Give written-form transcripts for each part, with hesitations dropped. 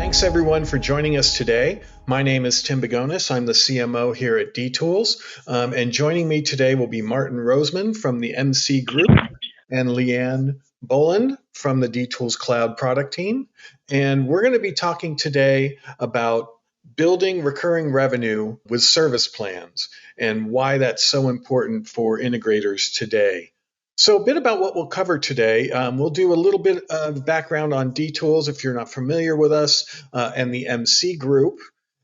Thanks everyone for joining us today. My name is Tim Begonis. I'm the CMO here at D-Tools. And joining me today will be Martin Roseman from the MC Group and Leanne Boland from the D-Tools Cloud product team. And we're going to be talking today about building recurring revenue with service plans and why that's so important for integrators today. So a bit about what we'll cover today. We'll do a little bit of background on D-Tools if you're not familiar with us and the MC Group.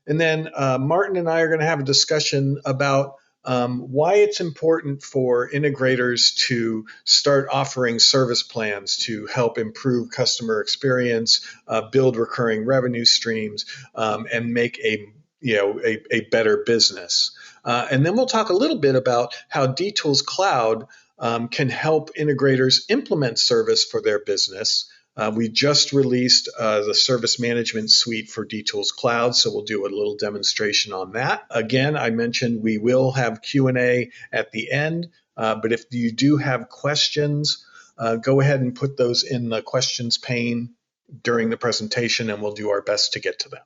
And then Martin and I are going to have a discussion about why it's important for integrators to start offering service plans to help improve customer experience, build recurring revenue streams, and make a better business. And then we'll talk a little bit about how D-Tools Cloud can help integrators implement service for their business. We just released the service management suite for D-Tools Cloud, so we'll do a little demonstration on that. Again, I mentioned we will have Q&A at the end, but if you do have questions, go ahead and put those in the questions pane during the presentation, and we'll do our best to get to them.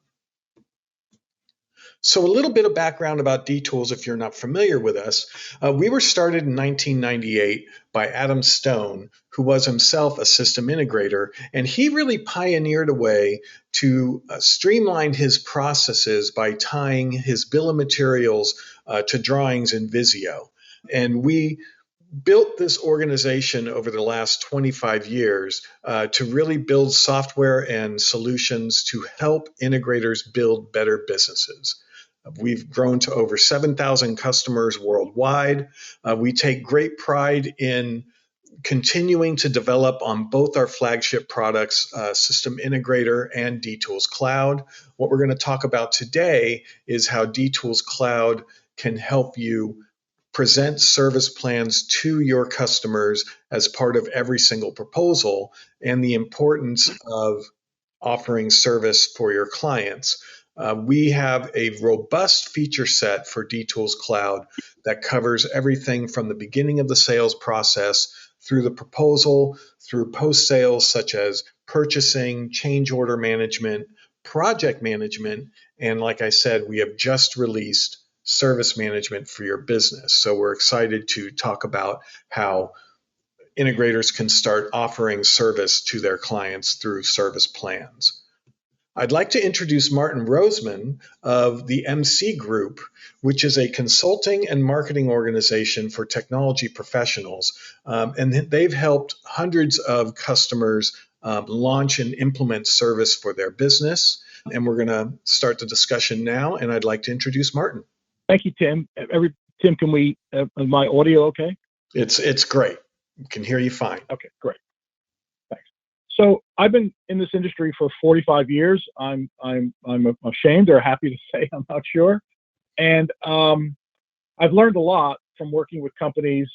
So a little bit of background about D-Tools if you're not familiar with us. We were started in 1998 by Adam Stone, who was himself a system integrator, and he really pioneered a way to streamline his processes by tying his bill of materials to drawings in Visio. And we built this organization over the last 25 years to really build software and solutions to help integrators build better businesses. We've grown to over 7,000 customers worldwide. We take great pride in continuing to develop on both our flagship products, System Integrator and D-Tools Cloud. What we're going to talk about today is how D-Tools Cloud can help you present service plans to your customers as part of every single proposal, and the importance of offering service for your clients. We have a robust feature set for D-Tools Cloud that covers everything from the beginning of the sales process through the proposal, through post-sales such as purchasing, change order management, project management, and like I said, we have just released service management for your business. So we're excited to talk about how integrators can start offering service to their clients through service plans. I'd like to introduce Martin Roseman of the MC Group, which is a consulting and marketing organization for technology professionals. And they've helped hundreds of customers launch and implement service for their business. And we're going to start the discussion now, and I'd like to introduce Martin. Thank you, Tim. Tim, can we, is my audio okay? It's great. Can hear you fine. Okay, great. Thanks. So I've been in this industry for 45 years. I'm ashamed or happy to say, I'm not sure. And I've learned a lot from working with companies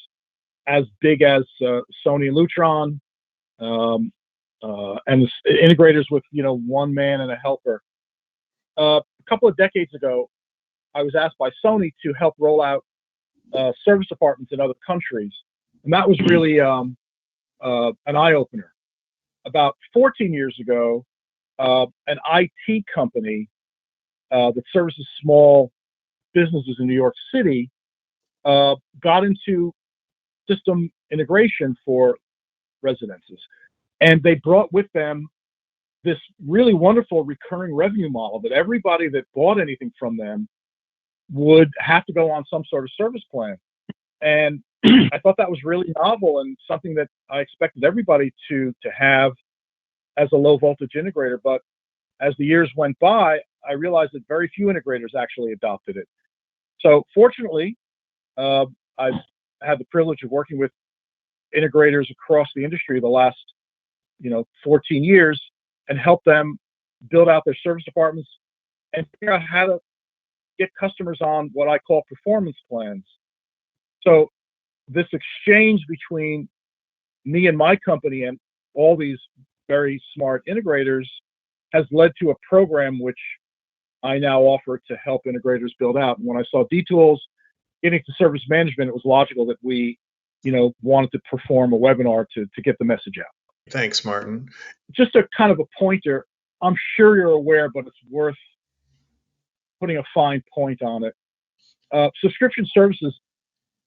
as big as Sony and Lutron, and the integrators with one man and a helper. A couple of decades ago, I was asked by Sony to help roll out service departments in other countries. And that was really an eye-opener. About 14 years ago, an IT company that services small businesses in New York City got into system integration for residences. And they brought with them this really wonderful recurring revenue model that everybody that bought anything from them would have to go on some sort of service plan. And I thought that was really novel and something that I expected everybody to have as a low voltage integrator. But as the years went by, I realized that very few integrators actually adopted it. So fortunately, I've had the privilege of working with integrators across the industry the last 14 years and help them build out their service departments and figure out how to get customers on what I call performance plans. So this exchange between me and my company and all these very smart integrators has led to a program which I now offer to help integrators build out. And when I saw D-Tools getting to service management, it was logical that we, wanted to perform a webinar to get the message out. Thanks, Martin. Just a kind of a pointer, I'm sure you're aware, but it's worth putting a fine point on it. Subscription services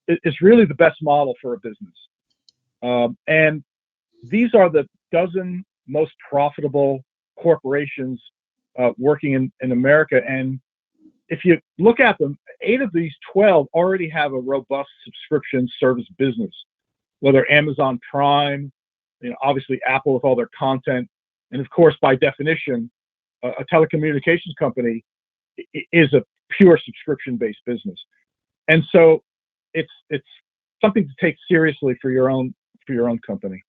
is really the best model for a business. And these are the dozen most profitable corporations working in America. And if you look at them, 8 of these 12 already have a robust subscription service business, whether Amazon Prime, obviously Apple with all their content, and of course, by definition, a telecommunications company is a pure subscription-based business. And so it's something to take seriously for your own company.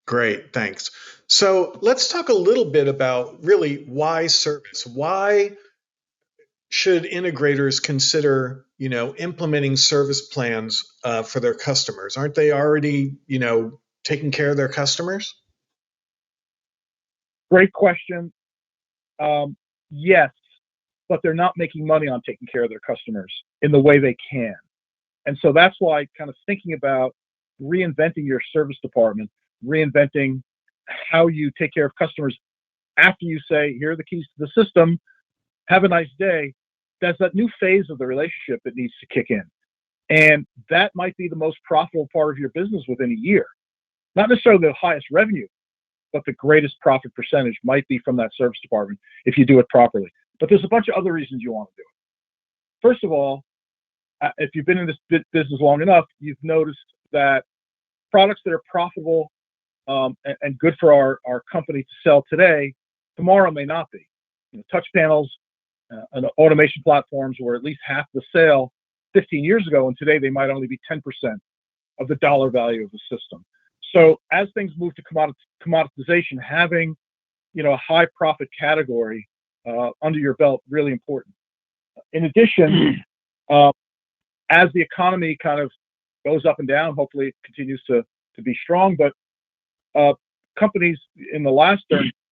Great, thanks. So let's talk a little bit about really why service. Why should integrators consider, implementing service plans for their customers? Aren't they already, taking care of their customers? Great question. Yes, but they're not making money on taking care of their customers in the way they can. And so that's why kind of thinking about reinventing your service department, reinventing how you take care of customers after you say, here are the keys to the system, have a nice day. That's that new phase of the relationship that needs to kick in. And that might be the most profitable part of your business within a year. Not necessarily the highest revenue, but the greatest profit percentage might be from that service department if you do it properly. But there's a bunch of other reasons you want to do it. First of all, if you've been in this business long enough, you've noticed that products that are profitable and good for our company to sell today, tomorrow may not be. Touch panels and automation platforms were at least half the sale 15 years ago, and today they might only be 10% of the dollar value of the system. So as things move to commoditization, having a high profit category under your belt really important. In addition, as the economy kind of goes up and down, hopefully it continues to be strong. But companies in the last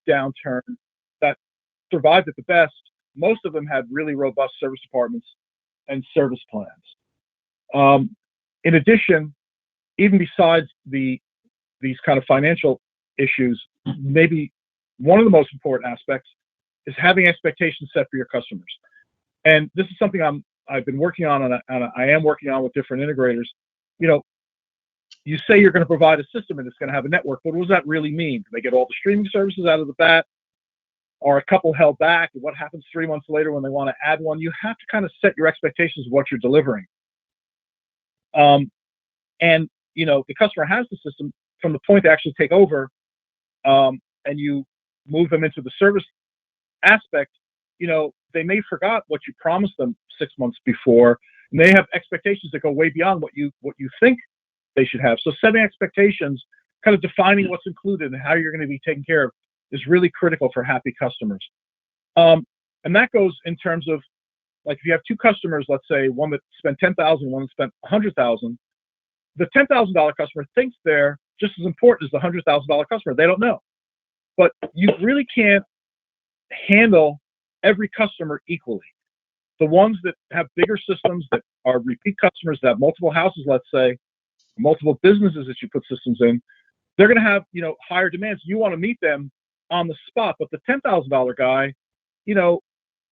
downturn that survived it the best, most of them had really robust service departments and service plans. In addition, even besides these kind of financial issues, maybe one of the most important aspects is having expectations set for your customers. And this is something I've been working on, and I am working on with different integrators. You say you're going to provide a system and it's going to have a network, but what does that really mean? Do they get all the streaming services out of the bat? Are a couple held back? And what happens 3 months later when they want to add one? You have to kind of set your expectations of what you're delivering. And the customer has the system from the point they actually take over, and you move them into the service aspect. They may have forgot what you promised them 6 months before, and they have expectations that go way beyond what you think they should have. So setting expectations, kind of defining what's included and how you're going to be taken care of, is really critical for happy customers. And that goes in terms of, like, if you have 2 customers, let's say one that spent $10,000, one that spent $100,000, the $10,000 customer thinks they're just as important as the $100,000 customer. They don't know. But you really can't handle every customer equally. The ones that have bigger systems, that are repeat customers, that have multiple houses, let's say, multiple businesses that you put systems in, they're going to have, higher demands. You want to meet them on the spot, but the $10,000 guy,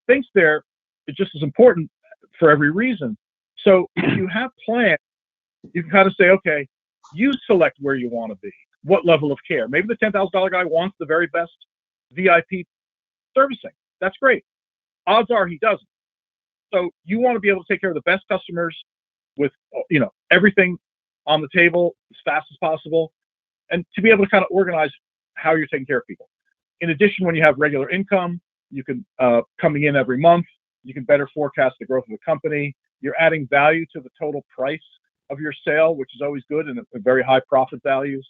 thinks they're just as important for every reason. So if you have plans, you can kind of say, okay, you select where you want to be, what level of care. Maybe the $10,000 guy wants the very best VIP servicing. That's great. Odds are he doesn't. So you want to be able to take care of the best customers with, everything on the table as fast as possible, and to be able to kind of organize how you're taking care of people. In addition, when you have regular income, you can coming in every month, you can better forecast the growth of the company. You're adding value to the total price of your sale, which is always good, and a very high profit values.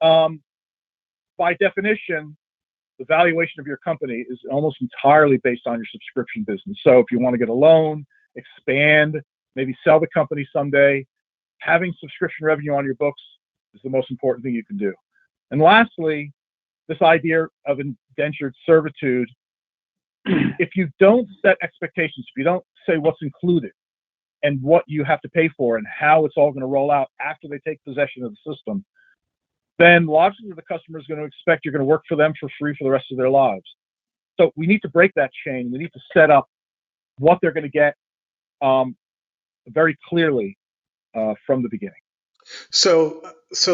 By definition, the valuation of your company is almost entirely based on your subscription business. So if you want to get a loan, expand, maybe sell the company someday, having subscription revenue on your books is the most important thing you can do. And lastly, this idea of indentured servitude, if you don't set expectations, if you don't say what's included and what you have to pay for and how it's all going to roll out after they take possession of the system, then logically the customer is going to expect you're going to work for them for free for the rest of their lives. So we need to break that chain. We need to set up what they're going to get very clearly from the beginning. So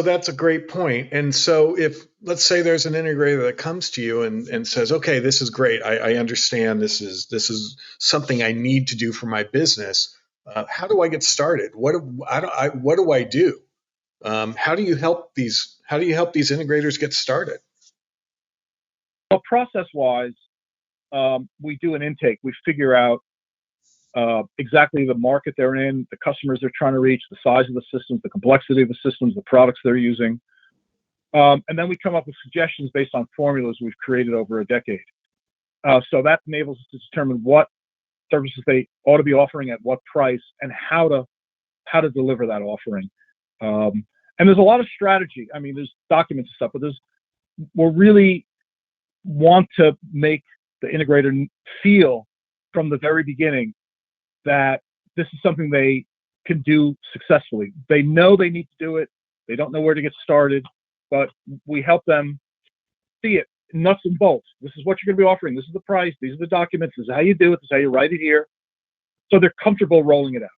that's a great point. And so if let's say there's an integrator that comes to you and says, okay, this is great. I understand this is something I need to do for my business. How do I get started? What do I do? How do you help these integrators get started? Well, process-wise, we do an intake. We figure out exactly the market they're in, the customers they're trying to reach, the size of the systems, the complexity of the systems, the products they're using. And then we come up with suggestions based on formulas we've created over a decade. So that enables us to determine what services they ought to be offering at what price and how to deliver that offering. And there's a lot of strategy. I mean, there's documents and stuff, but we really want to make the integrator feel from the very beginning that this is something they can do successfully. They know they need to do it. They don't know where to get started, but we help them see it nuts and bolts. This is what you're going to be offering. This is the price. These are the documents. This is how you do it. This is how you write it here. So they're comfortable rolling it out.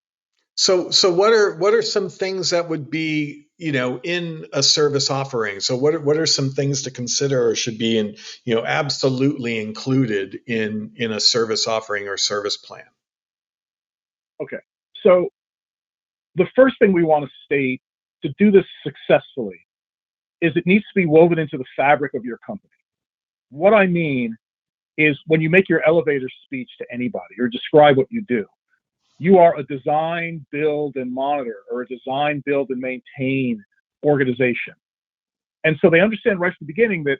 So what are some things that would be, in a service offering? So what are some things to consider or should be absolutely included in a service offering or service plan? Okay. So the first thing we want to state to do this successfully is it needs to be woven into the fabric of your company. What I mean is when you make your elevator speech to anybody or describe what you do, you are a design, build, and monitor, or a design, build, and maintain organization. And so they understand right from the beginning that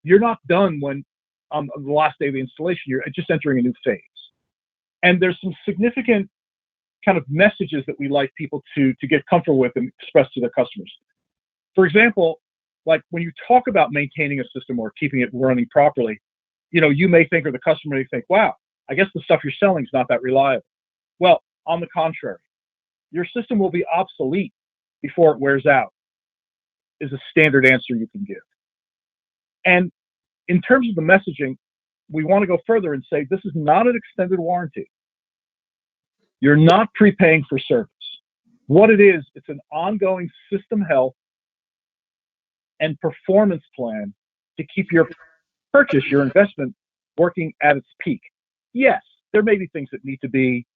you're not done when on the last day of the installation, you're just entering a new phase. And there's some significant kind of messages that we like people to get comfortable with and express to their customers. For example, like when you talk about maintaining a system or keeping it running properly, you may think, or the customer may think, wow, I guess the stuff you're selling is not that reliable. Well, on the contrary, your system will be obsolete before it wears out, is a standard answer you can give. And in terms of the messaging, we want to go further and say this is not an extended warranty. You're not prepaying for service. What it is, it's an ongoing system health and performance plan to keep your purchase, your investment, working at its peak. Yes, there may be things that need to be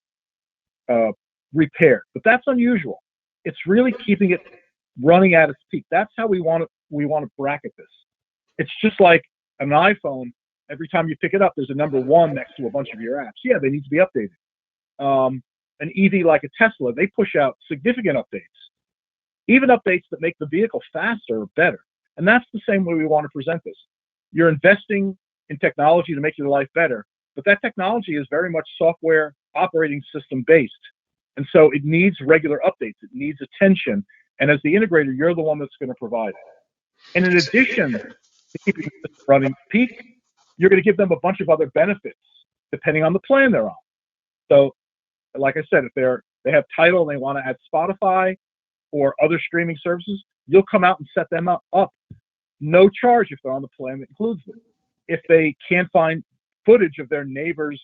repaired, but that's unusual. It's really keeping it running at its peak. That's how we want to bracket this. It's just like an iPhone. Every time you pick it up, there's a number 1 next to a bunch of your apps. Yeah, they need to be updated. An EV like a Tesla, they push out significant updates, even updates that make the vehicle faster or better. And that's the same way we want to present this. You're investing in technology to make your life better, but that technology is very much software operating system based. And so it needs regular updates. It needs attention. And as the integrator, you're the one that's going to provide it. And in addition to keeping it running peak, you're going to give them a bunch of other benefits depending on the plan they're on. So, like I said, if they have Tidal and they want to add Spotify or other streaming services, you'll come out and set them up. No charge if they're on the plan that includes them. If they can't find footage of their neighbor's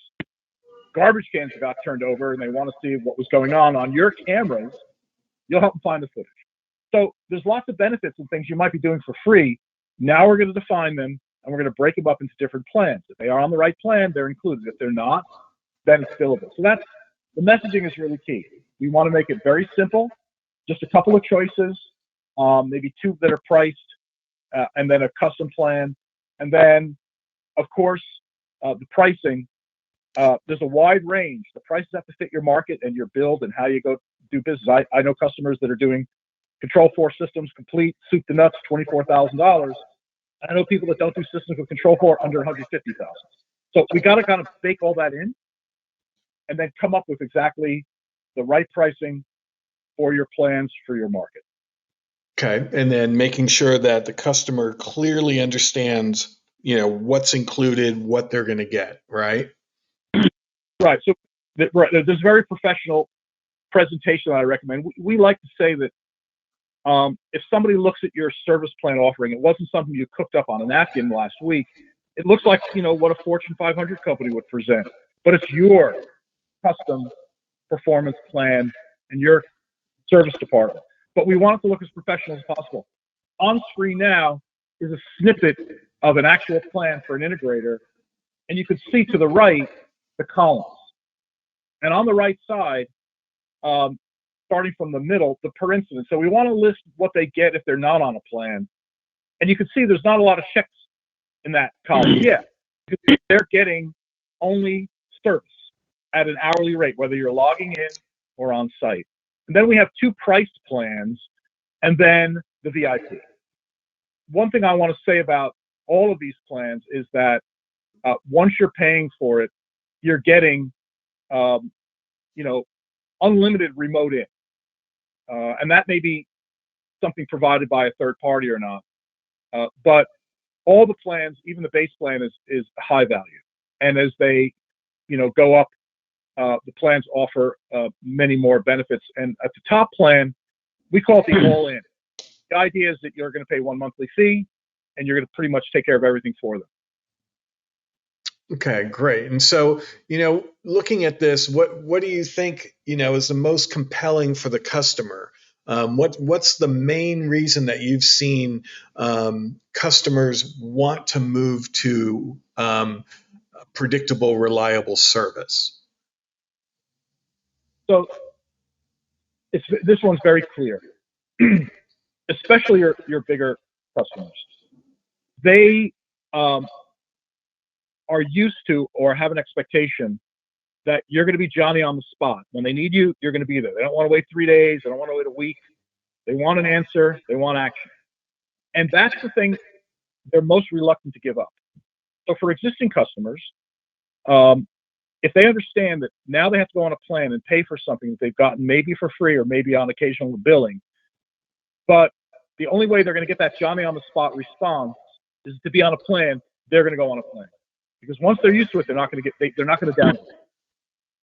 garbage cans that got turned over and they want to see what was going on your cameras, you'll help them find the footage. So there's lots of benefits and things you might be doing for free. Now we're going to define them and we're going to break them up into different plans. If they are on the right plan, they're included. If they're not, then it's billable. So that's the messaging is really key. We want to make it very simple, just a couple of choices, maybe 2 that are priced, and then a custom plan. And then, of course, the pricing, there's a wide range. The prices have to fit your market and your build and how you go do business. I know customers that are doing Control4 systems, complete, soup to nuts, $24,000. I know people that don't do systems with Control4 under $150,000. So we got to kind of bake all that in and then come up with exactly the right pricing for your plans for your market. Okay. And then making sure that the customer clearly understands, what's included, what they're going to get, right? Right. So there's very professional presentation that I recommend. We like to say that If somebody looks at your service plan offering, it wasn't something you cooked up on a napkin last week. It looks like, what a Fortune 500 company would present, but it's your custom performance plan and your service department. But we want it to look as professional as possible. On screen now is a snippet of an actual plan for an integrator, and you can see to the right the columns. And on the right side, starting from the middle, the per incident. So we want to list what they get if they're not on a plan. And you can see there's not a lot of checks in that column. Yeah, because they're getting only service at an hourly rate, whether you're logging in or on site. And then we have 2 priced plans, and then the VIP. One thing I want to say about all of these plans is that once you're paying for it, you're getting, unlimited remote in. And that may be something provided by a third party or not. But all the plans, even the base plan, is high value. And as they, go up, the plans offer many more benefits. And at the top plan, we call it the all-in. The idea is that you're going to pay one monthly fee, and you're going to pretty much take care of everything for them. Okay, great. And so, looking at this, what do you think, is the most compelling for the customer? What's the main reason that you've seen customers want to move to predictable, reliable service? So this one's very clear, especially your bigger customers. They are used to or have an expectation that you're going to be Johnny on the spot. When they need you, you're going to be there. They don't want to wait 3 days. They don't want to wait a week. They want an answer. They want action. And that's the thing they're most reluctant to give up. So for existing customers, if they understand that now they have to go on a plan and pay for something that they've gotten maybe for free or maybe on occasional billing, but the only way they're going to get that Johnny on the spot response is to be on a plan, they're going to go on a plan. Because once they're used to it, they're not going to download it.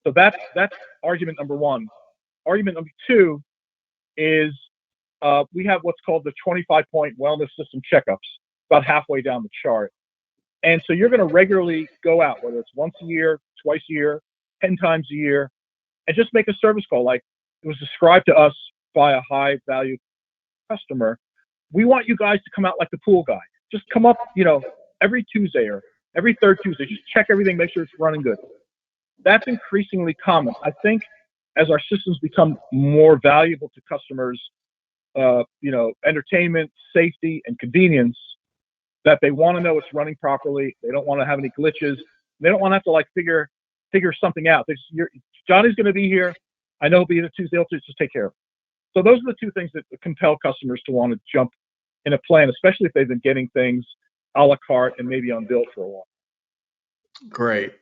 So that's argument number one. Argument number two is we have what's called the 25-point wellness system checkups, about halfway down the chart. And so you're going to regularly go out, whether it's once a year, twice a year, 10 times a year, and just make a service call like it was described to us by a high-value customer. We want you guys to come out like the pool guy. Just come up, every Tuesday or every third Tuesday. Just check everything, make sure it's running good. That's increasingly common. I think as our systems become more valuable to customers, entertainment, safety, and convenience, that they want to know it's running properly. They don't want to have any glitches. They don't want to have to figure something out. Johnny's going to be here. I know he'll be here Tuesday. I'll just take care of it. So those are the two things that compel customers to want to jump in a plan, especially if they've been getting things a la carte and maybe unbilled for a while. Great.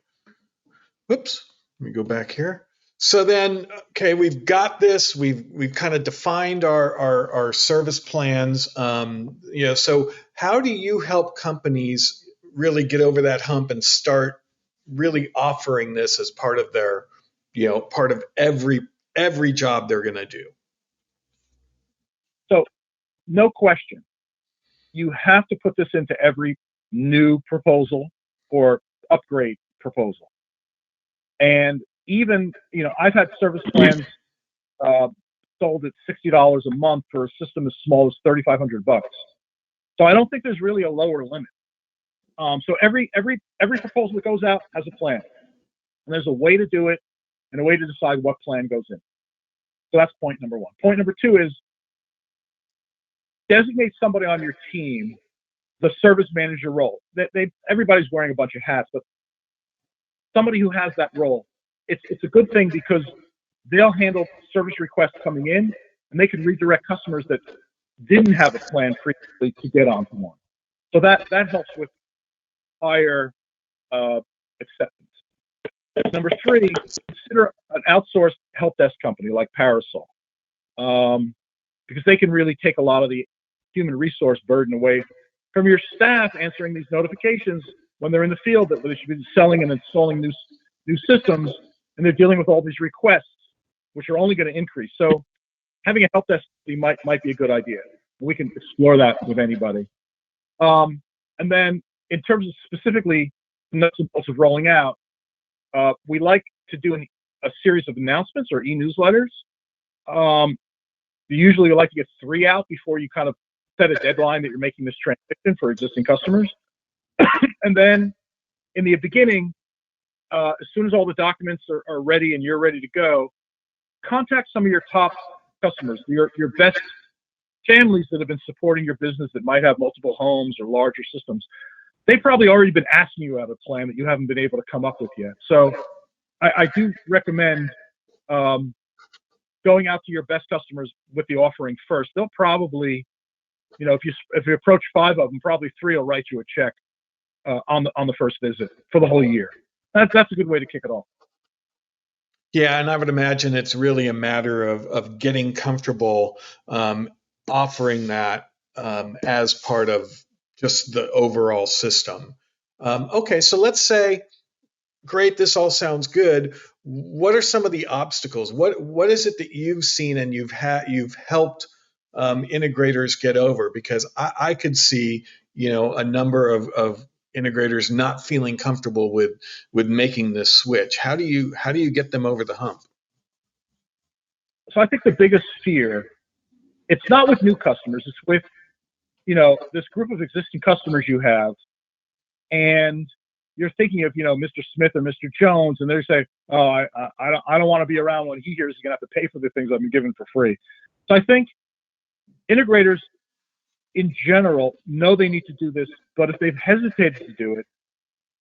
Whoops. Let me go back here. So then, okay, we've got this. We've kind of defined our service plans. So how do you help companies really get over that hump and start really offering this as part of their, part of every job they're going to do? So, no question, you have to put this into every new proposal or upgrade proposal. And even, I've had service plans sold at $60 a month for a system as small as $3,500. So I don't think there's really a lower limit. So every proposal that goes out has a plan, and there's a way to do it and a way to decide what plan goes in. So that's point number one. Point number two is designate somebody on your team the service manager role. Everybody's wearing a bunch of hats, but somebody who has that role, it's a good thing because they'll handle service requests coming in, and they can redirect customers that didn't have a plan previously to get onto one. So that helps with higher acceptance. Number three, consider an outsourced help desk company like Parasol, because they can really take a lot of the human resource burden away from your staff answering these notifications when they're in the field that they should be selling and installing new systems, and they're dealing with all these requests, which are only going to increase. So having a help desk might be a good idea. We can explore that with anybody. And then in terms of specifically nuts and bolts of rolling out, we like to do a series of announcements or e-newsletters. Usually we like to get 3 out before you kind of set a deadline that you're making this transition for existing customers. And then in the beginning, as soon as all the documents are ready and you're ready to go, contact some of your top customers, your best families that have been supporting your business that might have multiple homes or larger systems. They've probably already been asking you about a plan that you haven't been able to come up with yet. So I do recommend going out to your best customers with the offering first. They'll probably, if you approach 5 of them, probably 3 will write you a check on the first visit for the whole year. That's a good way to kick it off. Yeah, and I would imagine it's really a matter of getting comfortable offering that as part of just the overall system. Okay, so let's say, great, this all sounds good. What are some of the obstacles? What is it that you've seen and you've helped integrators get over? Because I could see, a number of integrators not feeling comfortable with making this switch. How do you get them over the hump? So I think the biggest fear, it's not with new customers, it's with this group of existing customers you have, and you're thinking of Mr. Smith or Mr. Jones, and they're saying, oh, I don't want to be around when he hears he's gonna have to pay for the things I've been given for free. So I think integrators in general know they need to do this, but if they've hesitated to do it,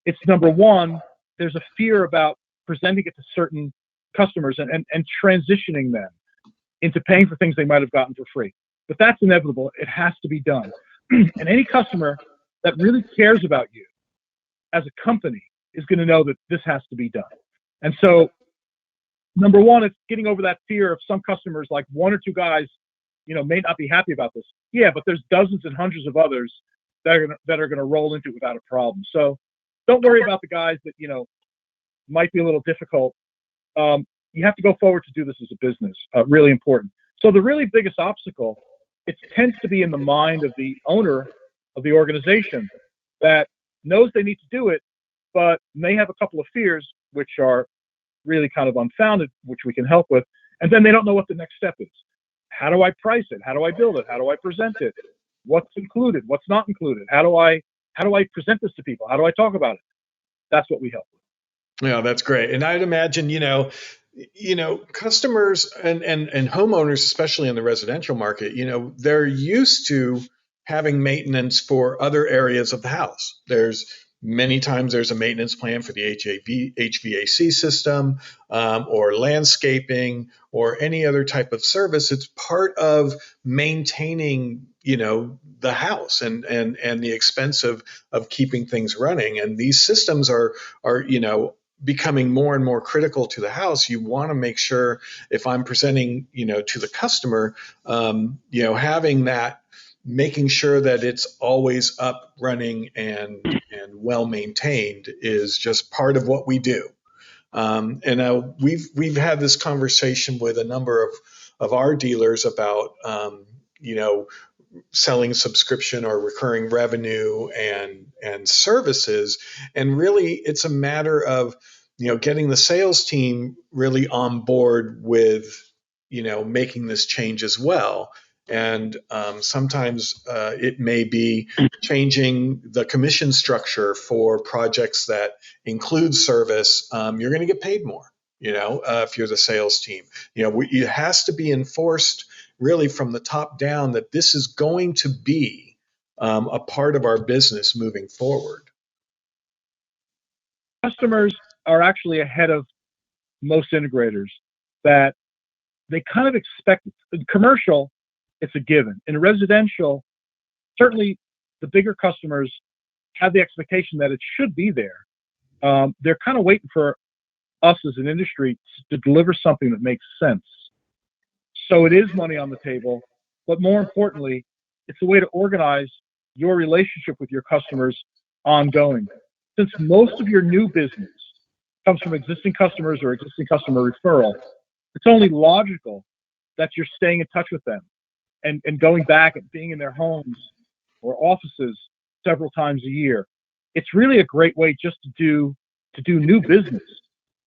it's number one, there's a fear about presenting it to certain customers and transitioning them into paying for things they might have gotten for free. But that's inevitable. It has to be done. And any customer that really cares about you as a company is going to know that this has to be done. And so, number one, it's getting over that fear of some customers, like 1 or 2 guys, may not be happy about this. Yeah, but there's dozens and hundreds of others that are going to roll into it without a problem. So don't worry about the guys that, might be a little difficult. You have to go forward to do this as a business. Really important. So the really biggest obstacle, it tends to be in the mind of the owner of the organization that knows they need to do it, but may have a couple of fears, which are really kind of unfounded, which we can help with. And then they don't know what the next step is. How do I price it? How do I build it? How do I present it? What's included? What's not included? How do I present this to people? How do I talk about it? That's what we help with. Yeah, that's great. And I'd imagine, customers and homeowners, especially in the residential market, they're used to having maintenance for other areas of the house. Many times there's a maintenance plan for the HVAC system or landscaping or any other type of service. It's part of maintaining, the house and the expense of keeping things running. And these systems are becoming more and more critical to the house. You want to make sure, if I'm presenting, to the customer, having that, making sure that it's always up, running, and well maintained is just part of what we do. And we've had this conversation with a number of our dealers about selling subscription or recurring revenue and services. And really, it's a matter of getting the sales team really on board with making this change as well. And sometimes it may be changing the commission structure for projects that include service. You're going to get paid more, if you're the sales team. It has to be enforced really from the top down that this is going to be a part of our business moving forward. Customers are actually ahead of most integrators, that they kind of expect. In commercial, it's a given. In residential, certainly the bigger customers have the expectation that it should be there. They're kind of waiting for us as an industry to deliver something that makes sense. So it is money on the table, but more importantly, it's a way to organize your relationship with your customers ongoing. Since most of your new business comes from existing customers or existing customer referral, it's only logical that you're staying in touch with them. and going back and being in their homes or offices several times a year. It's really a great way just to do new business,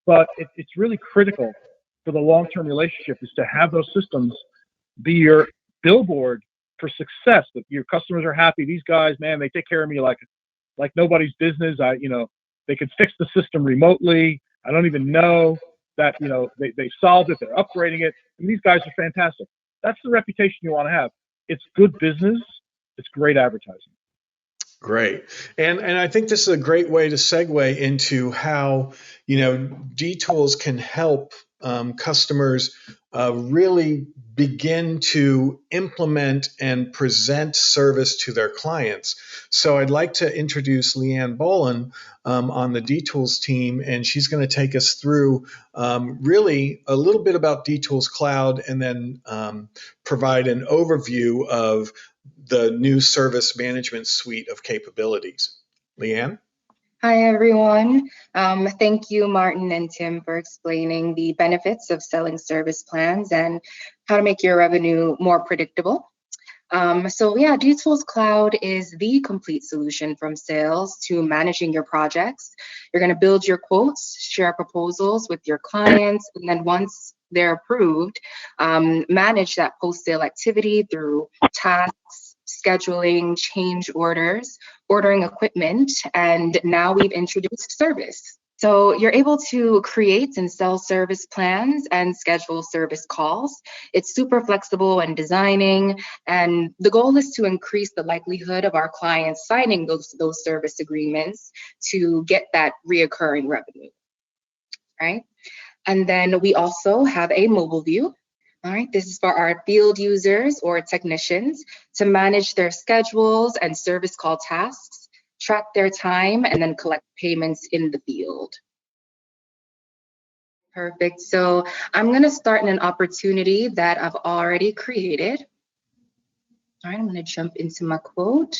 but it's really critical for the long-term relationship is to have those systems be your billboard for success. That your customers are happy. These guys, man, they take care of me like nobody's business. They can fix the system remotely. I don't even know that, they solved it. They're upgrading it. And these guys are fantastic. That's the reputation you want to have. It's good business. It's great advertising. Great. And I think this is a great way to segue into how, D-Tools can help customers really begin to implement and present service to their clients. So I'd like to introduce Leanne Bolin on the D-Tools team, and she's going to take us through really a little bit about D-Tools Cloud and then provide an overview of the new service management suite of capabilities. Leanne? Hi, everyone. Thank you, Martin and Tim, for explaining the benefits of selling service plans and how to make your revenue more predictable. D-Tools Cloud is the complete solution from sales to managing your projects. You're going to build your quotes, share proposals with your clients, and then once they're approved, manage that post-sale activity through tasks, scheduling, change orders, ordering equipment, and now we've introduced service. So you're able to create and sell service plans and schedule service calls. It's super flexible and designing, and the goal is to increase the likelihood of our clients signing those service agreements to get that reoccurring revenue, right? And then we also have a mobile view. All right, this is for our field users or technicians to manage their schedules and service call tasks, track their time, and then collect payments in the field. Perfect. So I'm going to start in an opportunity that I've already created. All right, I'm going to jump into my quote.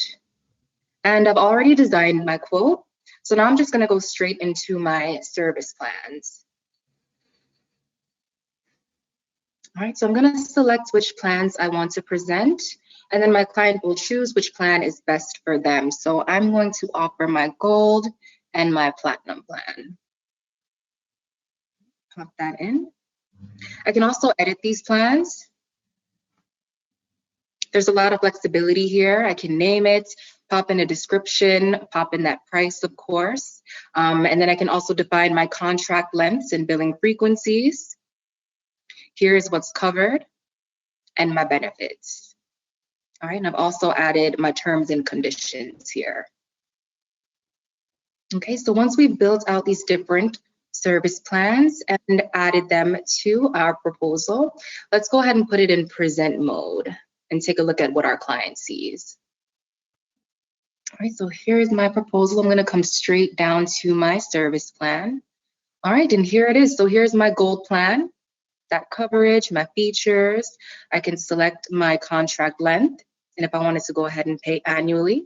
And I've already designed my quote. So now I'm just going to go straight into my service plans. All right, so I'm going to select which plans I want to present, and then my client will choose which plan is best for them. So I'm going to offer my gold and my platinum plan. Pop that in. I can also edit these plans. There's a lot of flexibility here. I can name it, pop in a description, pop in that price, of course. And then I can also define my contract lengths and billing frequencies. Here's what's covered and my benefits. All right, and I've also added my terms and conditions here. Okay, so once we've built out these different service plans and added them to our proposal, let's go ahead and put it in present mode and take a look at what our client sees. All right, so here's my proposal. I'm going to come straight down to my service plan. All right, and here it is. So here's my gold plan. That coverage, my features. I can select my contract length, and if I wanted to go ahead and pay annually.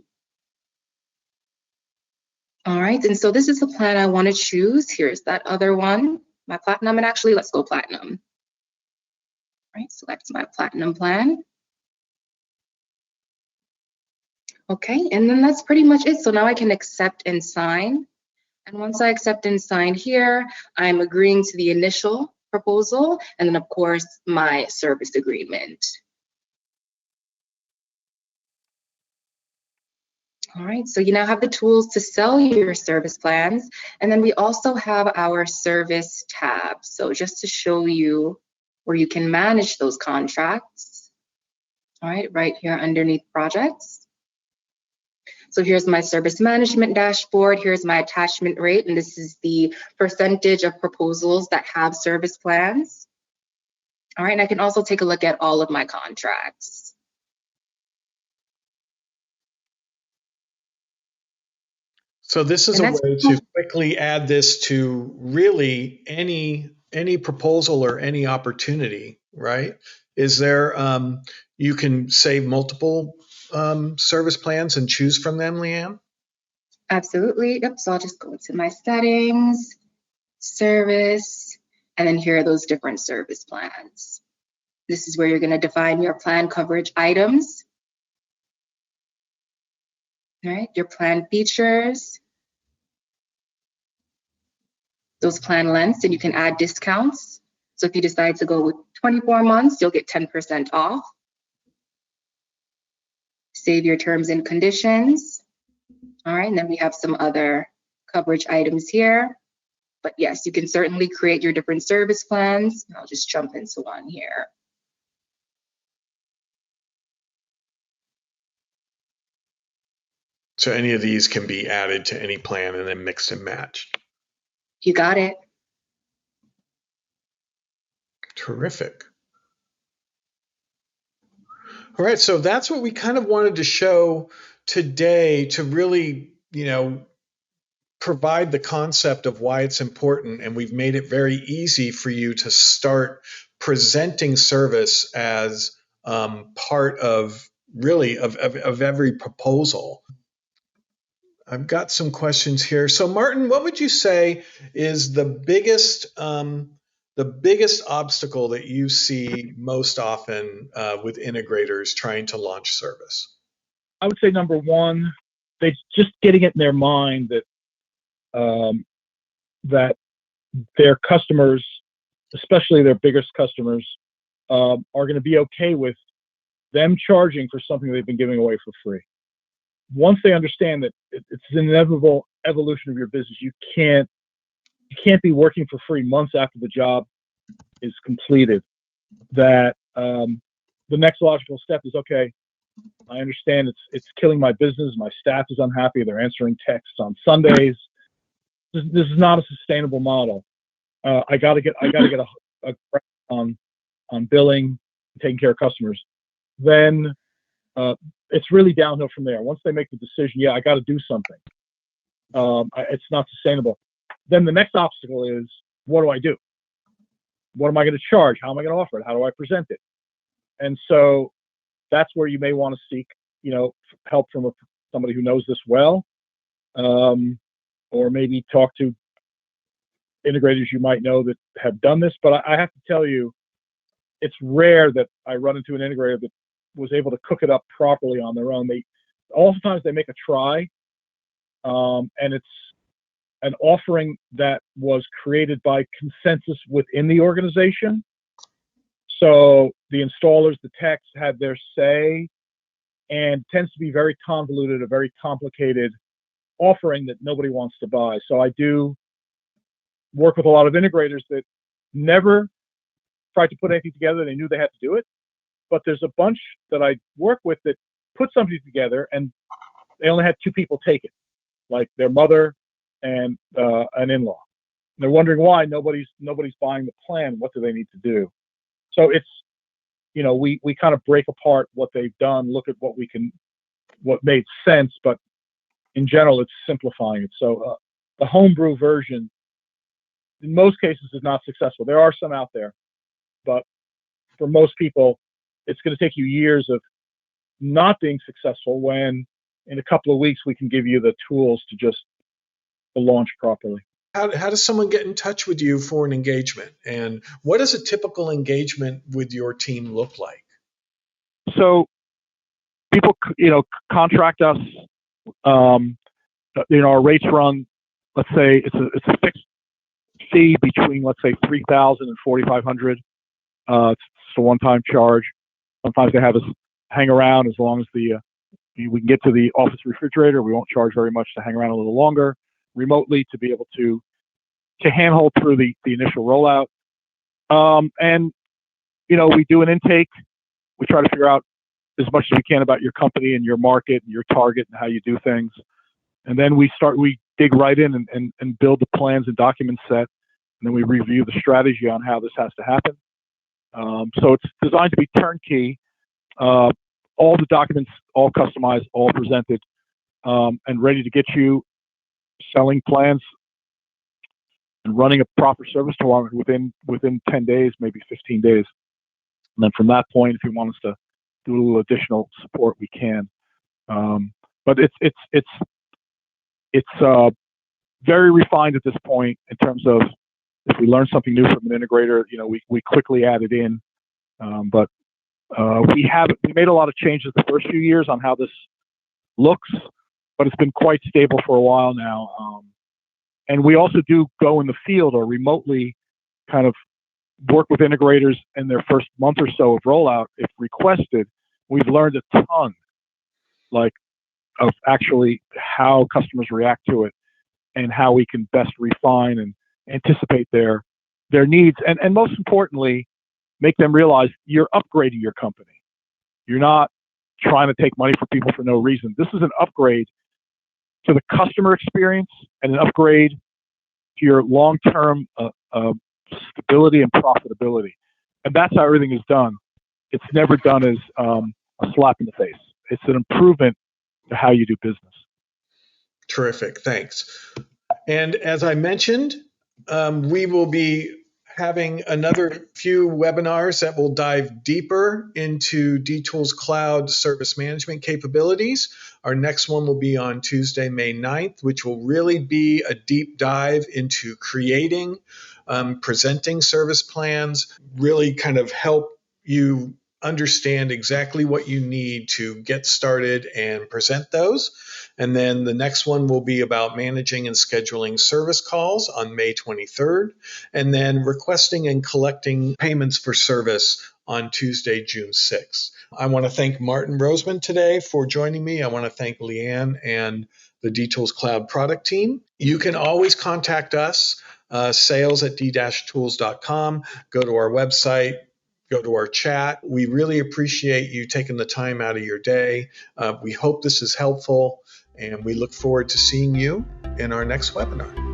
All right, and so this is the plan I want to choose. Here's that other one, my platinum, and actually let's go platinum. All right, select my platinum plan. Okay, and then that's pretty much it. So now I can accept and sign. And once I accept and sign here, I'm agreeing to the initial proposal, and then of course my service agreement. All right, so you now have the tools to sell your service plans, and then we also have our service tab. So just to show you where you can manage those contracts. All right here underneath projects. So here's my service management dashboard. Here's my attachment rate, and this is the percentage of proposals that have service plans. All right, and I can also take a look at all of my contracts. So this is a way to quickly add this to really any proposal or any opportunity, right? Is there, you can save multiple service plans and choose from them, Leanne? Absolutely. Yep. So I'll just go into my settings, service, and then here are those different service plans. This is where you're going to define your plan coverage items. All right, your plan features, those plan lengths, and you can add discounts. So if you decide to go with 24 months, you'll get 10% off. Save your terms and conditions. All right, and then we have some other coverage items here. But yes, you can certainly create your different service plans. I'll just jump into one here. So any of these can be added to any plan and then mixed and matched. You got it. Terrific. All right, so that's what we kind of wanted to show today to really, provide the concept of why it's important, and we've made it very easy for you to start presenting service as part of really of every proposal. I've got some questions here. So Martin, what would you say is the biggest obstacle that you see most often with integrators trying to launch service? I would say number one, they just getting it in their mind that that their customers, especially their biggest customers, are going to be okay with them charging for something they've been giving away for free. Once they understand that it's an inevitable evolution of your business, you can't be working for free months after the job is completed. That the next logical step is, okay, I understand it's killing my business. My staff is unhappy. They're answering texts on Sundays. This is not a sustainable model. I got to get a grasp on billing, taking care of customers. Then it's really downhill from there. Once they make the decision, yeah, I got to do something. It's not sustainable. Then the next obstacle is, what do I do? What am I going to charge? How am I going to offer it? How do I present it? And so that's where you may want to seek, help from somebody who knows this well, or maybe talk to integrators you might know that have done this. But I have to tell you, it's rare that I run into an integrator that was able to cook it up properly on their own. Oftentimes they make a try, and it's an offering that was created by consensus within the organization. So the installers, the techs had their say, and tends to be very convoluted, a very complicated offering that nobody wants to buy. So I do work with a lot of integrators that never tried to put anything together. They knew they had to do it. But there's a bunch that I work with that put something together and they only had two people take it, like their mother and an in-law. And they're wondering why nobody's buying the plan. What do they need to do? So it's, we kind of break apart what they've done, look at what made sense, but in general, it's simplifying it. So the homebrew version, in most cases, is not successful. There are some out there, but for most people, it's going to take you years of not being successful when in a couple of weeks we can give you the tools to launch properly. How does someone get in touch with you for an engagement? And what does a typical engagement with your team look like? So people, contract us. Our rates run, let's say it's a fixed fee between, let's say, $3,000 and $4,500. It's a one-time charge. Sometimes they have us hang around as long as we can get to the office refrigerator. We won't charge very much to hang around a little longer remotely to be able to handhold through the initial rollout. And we do an intake. We try to figure out as much as we can about your company and your market and your target and how you do things. And then we dig right in and build the plans and document set. And then we review the strategy on how this has to happen. So it's designed to be turnkey, all the documents, all customized, all presented, and ready to get you selling plans and running a proper service department within 10 days, maybe 15 days. And then from that point, if you want us to do a little additional support, we can. But it's very refined at this point in terms of if we learn something new from an integrator, we quickly add it in But we made a lot of changes the first few years on how this looks, but it's been quite stable for a while now. And we also do go in the field or remotely kind of work with integrators in their first month or so of rollout. If requested, we've learned a ton, like of actually how customers react to it and how we can best refine and anticipate their needs. And most importantly, make them realize you're upgrading your company. You're not trying to take money from people for no reason. This is an upgrade to the customer experience and an upgrade to your long-term stability and profitability. And that's how everything is done. It's never done as a slap in the face. It's an improvement to how you do business. Terrific. Thanks. And as I mentioned, we will be having another few webinars that will dive deeper into D-Tools Cloud service management capabilities. Our next one will be on Tuesday, May 9th, which will really be a deep dive into creating, presenting service plans, really kind of help you understand exactly what you need to get started and present those. And then the next one will be about managing and scheduling service calls on May 23rd, and then requesting and collecting payments for service on Tuesday, June 6th. I want to thank Martin Roseman today for joining me. I want to thank Leanne and the D-Tools Cloud product team. You can always contact us, sales@d-tools.com. Go to our website. Go to our chat. We really appreciate you taking the time out of your day. We hope this is helpful, and we look forward to seeing you in our next webinar.